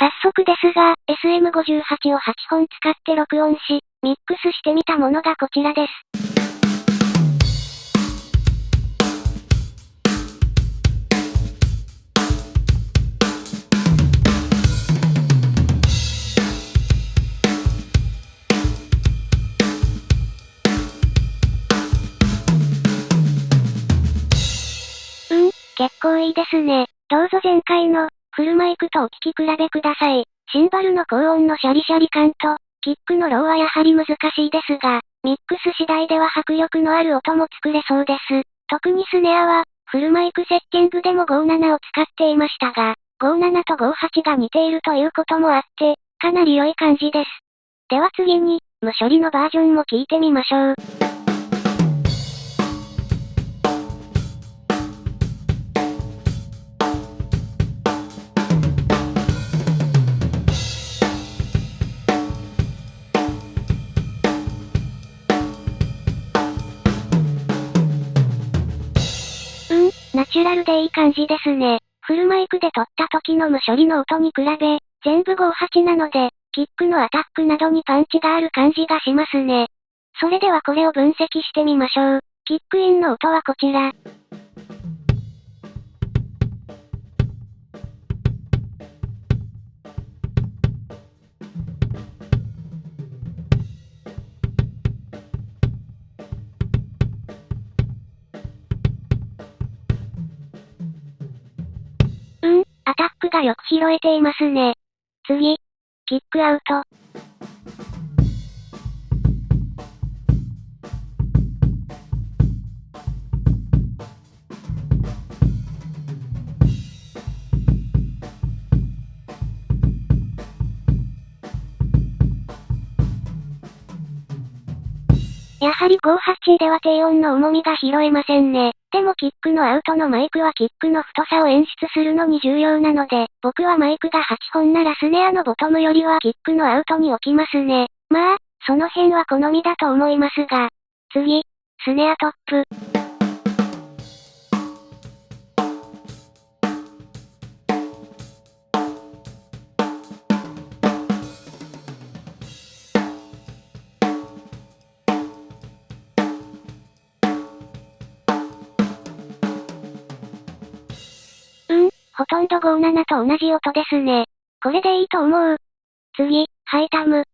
早速ですが、SM58 を8本使って録音し、ミックスしてみたものがこちらです。結構いいですね。どうぞ前回の、フルマイクとお聞き比べください。シンバルの高音のシャリシャリ感と、キックのローはやはり難しいですが、ミックス次第では迫力のある音も作れそうです。特にスネアは、フルマイクセッティングでも57を使っていましたが、57と58が似ているということもあって、かなり良い感じです。では次に、無処理のバージョンも聞いてみましょう。ナチュラルでいい感じですね。フルマイクで撮った時の無処理の音に比べ、全部58なので、キックのアタックなどにパンチがある感じがしますね。それではこれを分析してみましょう。キックインの音はこちら。アタックがよく拾えていますね。次。キックアウト。やはり58では低音の重みが拾えませんね。でもキックのアウトのマイクはキックの太さを演出するのに重要なので、僕はマイクが8本ならスネアのボトムよりはキックのアウトに置きますね。まあ、その辺は好みだと思いますが。次、スネアトップ。ほとんど57と同じ音ですね。これでいいと思う。次、ハイタム。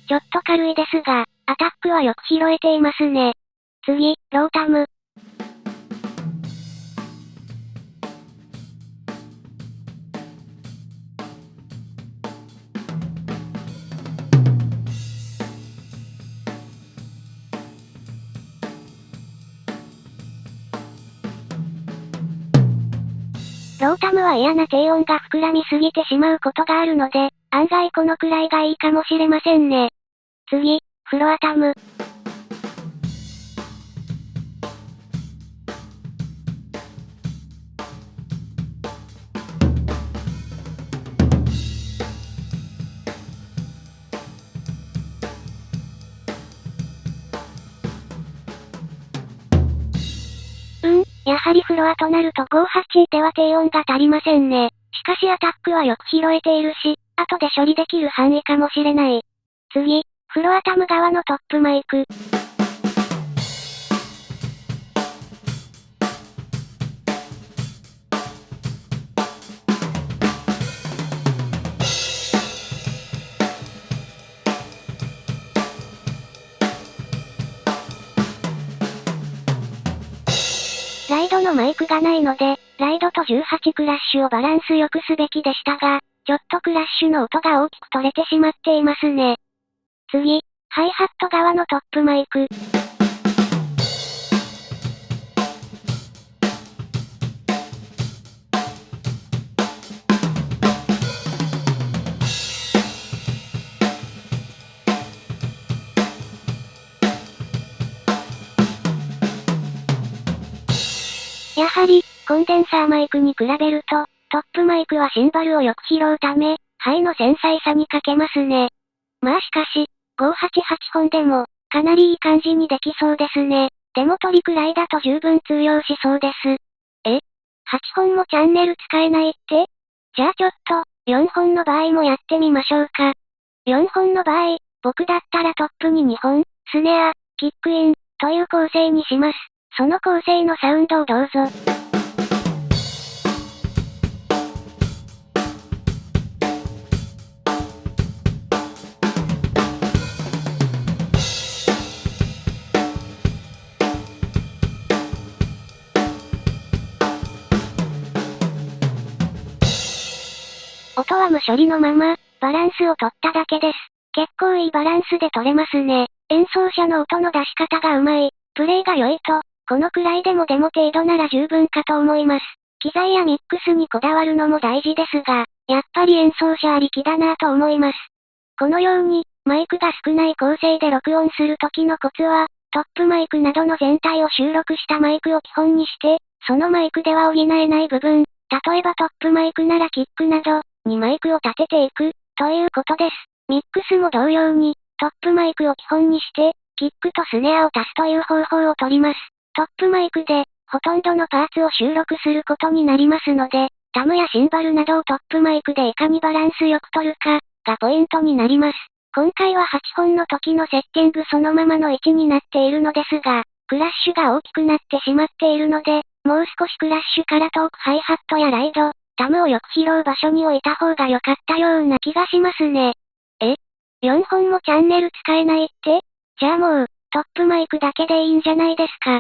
ちょっと軽いですが、アタックはよく拾えていますね。次、ロータム。ロータムは嫌な低音が膨らみすぎてしまうことがあるので、案外このくらいがいいかもしれませんね。次、フロアタム。やはりフロアとなると58では低音が足りませんね。しかしアタックはよく拾えているし、後で処理できる範囲かもしれない。次、フロアタム側のトップマイク。ライドのマイクがないので、ライドと18クラッシュをバランス良くすべきでしたが、ちょっとクラッシュの音が大きく取れてしまっていますね。次、ハイハット側のトップマイク。やはり、コンデンサーマイクに比べると、トップマイクはシンバルをよく拾うため、肺の繊細さに欠けますね。まあしかし、588本でも、かなりいい感じにできそうですね。デモ取りくらいだと十分通用しそうです。8本もチャンネル使えないって？じゃあちょっと、4本の場合もやってみましょうか。4本の場合、僕だったらトップに2本、スネア、キックイン、という構成にします。その構成のサウンドをどうぞ。音は無処理のまま、バランスを取っただけです。結構いいバランスで取れますね。演奏者の音の出し方がうまい、プレイが良いと、このくらいでもデモ程度なら十分かと思います。機材やミックスにこだわるのも大事ですが、やっぱり演奏者ありきだなぁと思います。このように、マイクが少ない構成で録音する時のコツは、トップマイクなどの全体を収録したマイクを基本にして、そのマイクでは補えない部分、例えばトップマイクならキックなど、にマイクを立てていく、ということです。ミックスも同様に、トップマイクを基本にして、キックとスネアを足すという方法を取ります。トップマイクで、ほとんどのパーツを収録することになりますので、タムやシンバルなどをトップマイクでいかにバランスよく取るか、がポイントになります。今回は8本の時のセッティングそのままの位置になっているのですが、クラッシュが大きくなってしまっているので、もう少しクラッシュから遠くハイハットやライド、タムをよく拾う場所に置いた方が良かったような気がしますね。4本もチャンネル使えないって？じゃあもう、トップマイクだけでいいんじゃないですか。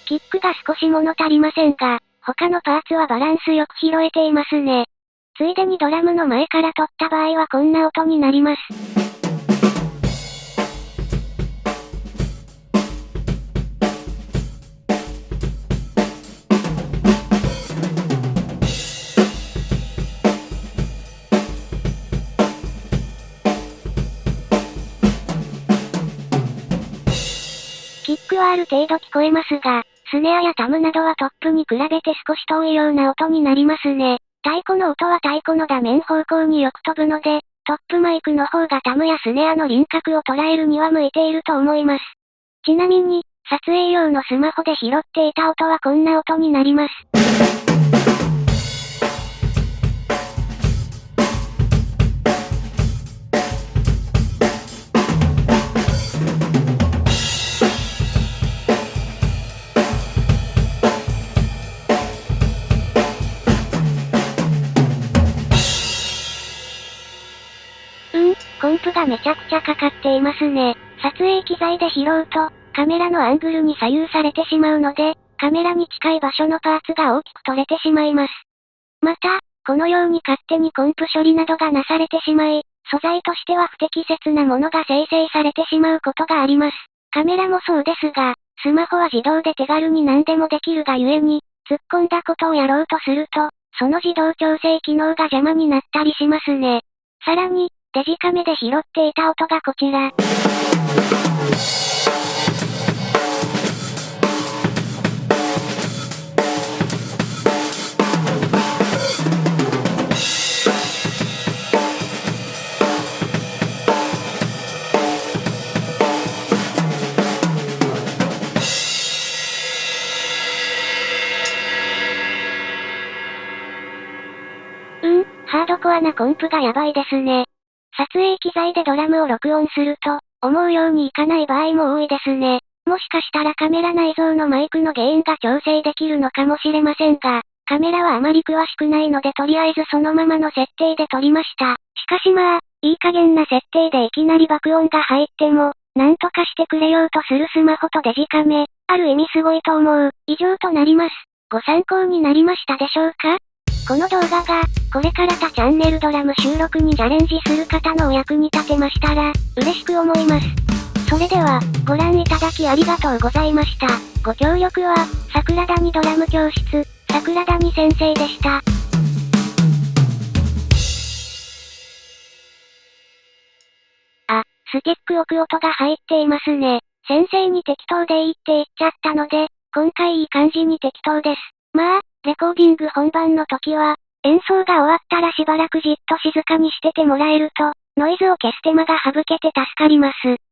キックが少し物足りませんが、他のパーツはバランスよく拾えていますね。ついでにドラムの前から取った場合はこんな音になります。キックはある程度聞こえますが、スネアやタムなどはトップに比べて少し遠いような音になりますね。太鼓の音は太鼓の打面方向によく飛ぶので、トップマイクの方がタムやスネアの輪郭を捉えるには向いていると思います。ちなみに、撮影用のスマホで拾っていた音はこんな音になります。コンプがめちゃくちゃかかっていますね。撮影機材で拾うと、カメラのアングルに左右されてしまうので、カメラに近い場所のパーツが大きく取れてしまいます。また、このように勝手にコンプ処理などがなされてしまい、素材としては不適切なものが生成されてしまうことがあります。カメラもそうですが、スマホは自動で手軽に何でもできるがゆえに、突っ込んだことをやろうとすると、その自動調整機能が邪魔になったりしますね。さらに、デジカメで拾っていた音がこちら。ハードコアなコンプがやばいですね。撮影機材でドラムを録音すると、思うようにいかない場合も多いですね。もしかしたらカメラ内蔵のマイクのゲインが調整できるのかもしれませんが、カメラはあまり詳しくないのでとりあえずそのままの設定で撮りました。しかしまあ、いい加減な設定でいきなり爆音が入っても、なんとかしてくれようとするスマホとデジカメ、ある意味すごいと思う。以上となります。ご参考になりましたでしょうか？この動画が、これから他チャンネルドラム収録にチャレンジする方のお役に立てましたら、嬉しく思います。それでは、ご覧いただきありがとうございました。ご協力は、桜谷ドラム教室、桜谷先生でした。あ、スティック置く音が入っていますね。先生に適当でいいって言っちゃったので、今回いい感じに適当です。まあ、レコーディング本番の時は、演奏が終わったらしばらくじっと静かにしててもらえると、ノイズを消す手間が省けて助かります。